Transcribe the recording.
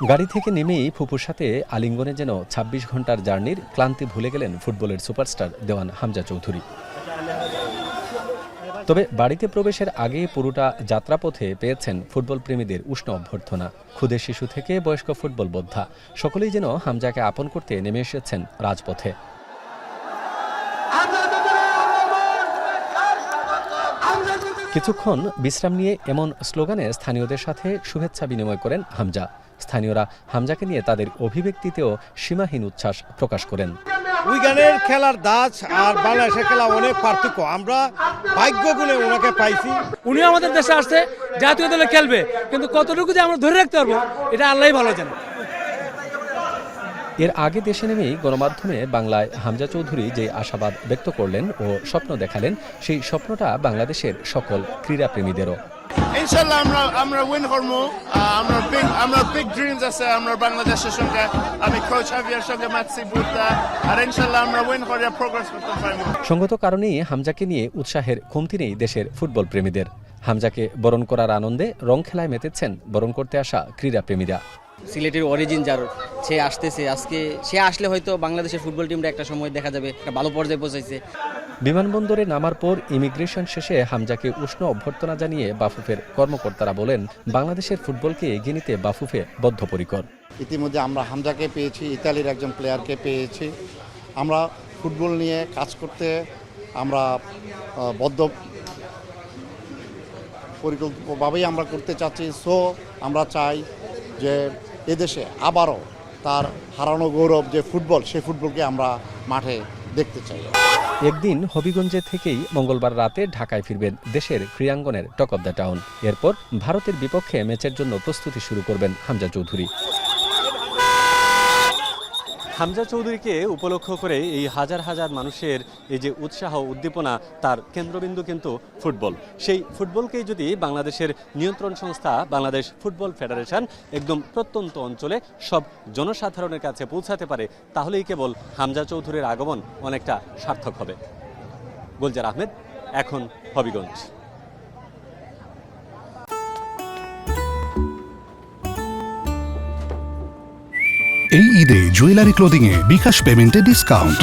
গাড়ি থেকে নেমেই ফুপুর সাথে আলিঙ্গনে যেন ২৬ ঘন্টার জার্নির ক্লান্তি ভুলে গেলেন ফুটবলের সুপারস্টার দেওয়ান হামজা চৌধুরী। তবে বাড়িতে প্রবেশের আগে পুরোটা যাত্রাপথে পেয়েছেন ফুটবল প্রেমীদের উষ্ণ অভ্যর্থনা। ক্ষুদে শিশু থেকে বয়স্ক ফুটবল বোদ্ধা সকলেই যেন হামজাকে আপন করতে নেমে এসেছেন রাজপথে। কিছুক্ষণ বিশ্রাম নিয়ে এমন স্লোগানে স্থানীয়দের সাথে শুভেচ্ছা বিনিময় করেন হামজা। স্থানীয়রা হামজাকে নিয়ে তাদের অভিব্যক্তিতেও সীমাহীন উচ্ছ্বাস প্রকাশ করেন। উইগানের খেলার দাজ আর বাংলাদেশের খেলা অনেক পার্থক্য। আমরা ভাগ্য গুণে ওনাকে পাইছি। উনি আমাদের দেশে আসছে, জাতীয় দলে খেলবে, কিন্তু কতটুকু যে আমরা ধরে রাখতে পারবো এটা আল্লাহই ভালো জানে। এর আগে দেশে নেমেই গণমাধ্যমে বাংলায় হামজা চৌধুরী যে আশাবাদ ব্যক্ত করলেন ও স্বপ্ন দেখালেন, সেই স্বপ্নটা বাংলাদেশের সকল ক্রীড়াপ্রেমীদেরও। ইনশাআল্লাহ আমরা উইন করব। আমরা বিগ ড্রিমস আছে আমরা বাংলাদেশের সঙ্গে। আমি কোচ হাভিয়ার সঙ্গে ম্যাচি বুতা, আর ইনশাআল্লাহ আমরা উইন করে প্রোগ্রেস করতে পারব। সঙ্গত কারণেই হামজাকে নিয়ে উৎসাহের কমতি নেই দেশের ফুটবল প্রেমীদের। হামজাকে বরণ করার আনন্দে রং খেলায় মেতেছেন বরণ করতে আসা ক্রীড়াপ্রেমীরা। সিলেটের অরিজিন যার, সে আসতেছে। আজকে সে আসলে হয়তো বাংলাদেশের ফুটবল টিমটা একটা সময় দেখা যাবে একটা ভালো পর্যায়ে পৌঁছাইছে। বিমানবন্দরে নামার পর ইমিগ্রেশন শেষে হামজাকে উষ্ণ অভ্যর্থনা জানিয়ে বাফুফের কর্মকর্তারা বলেন, বাংলাদেশের ফুটবলকে এগিয়ে নিতে বাফুফে বদ্ধপরিকর। ইতিমধ্যে আমরা হামজাকে পেয়েছি, ইতালির একজন প্লেয়ারকে পেয়েছি। আমরা ফুটবল নিয়ে কাজ করতে আমরা পরিকল্পিতভাবেই আমরা করতে চাচ্ছি। সো আমরা চাই যে এদেশে আবারও তার হারানো গৌরব যে ফুটবল, সেই ফুটবলকে আমরা মাঠে দেখতে চাই। একদিন হবিগঞ্জে থেকেই মঙ্গলবার রাতে ঢাকায় ফিরবেন দেশের ক্রীড়াঙ্গনের টক অব দ্য টাউন। এরপর ভারতের বিপক্ষে ম্যাচের জন্য প্রস্তুতি শুরু করবেন হামজা চৌধুরী। হামজা চৌধুরীকে উপলক্ষ করে এই হাজার হাজার মানুষের এই যে উৎসাহ উদ্দীপনা, তার কেন্দ্রবিন্দু কিন্তু ফুটবল। সেই ফুটবলকেই যদি বাংলাদেশের নিয়ন্ত্রণ সংস্থা বাংলাদেশ ফুটবল ফেডারেশন একদম প্রত্যন্ত অঞ্চলে সব জনসাধারণের কাছে পৌঁছাতে পারে, তাহলেই কেবল হামজা চৌধুরীর আগমন অনেকটা সার্থক হবে। গুলজার আহমেদ, এখন হবিগঞ্জ। এই ঈদে জুয়েলারি ক্লোদিং এ বিকাশ পেমেন্টে ডিসকাউন্ট।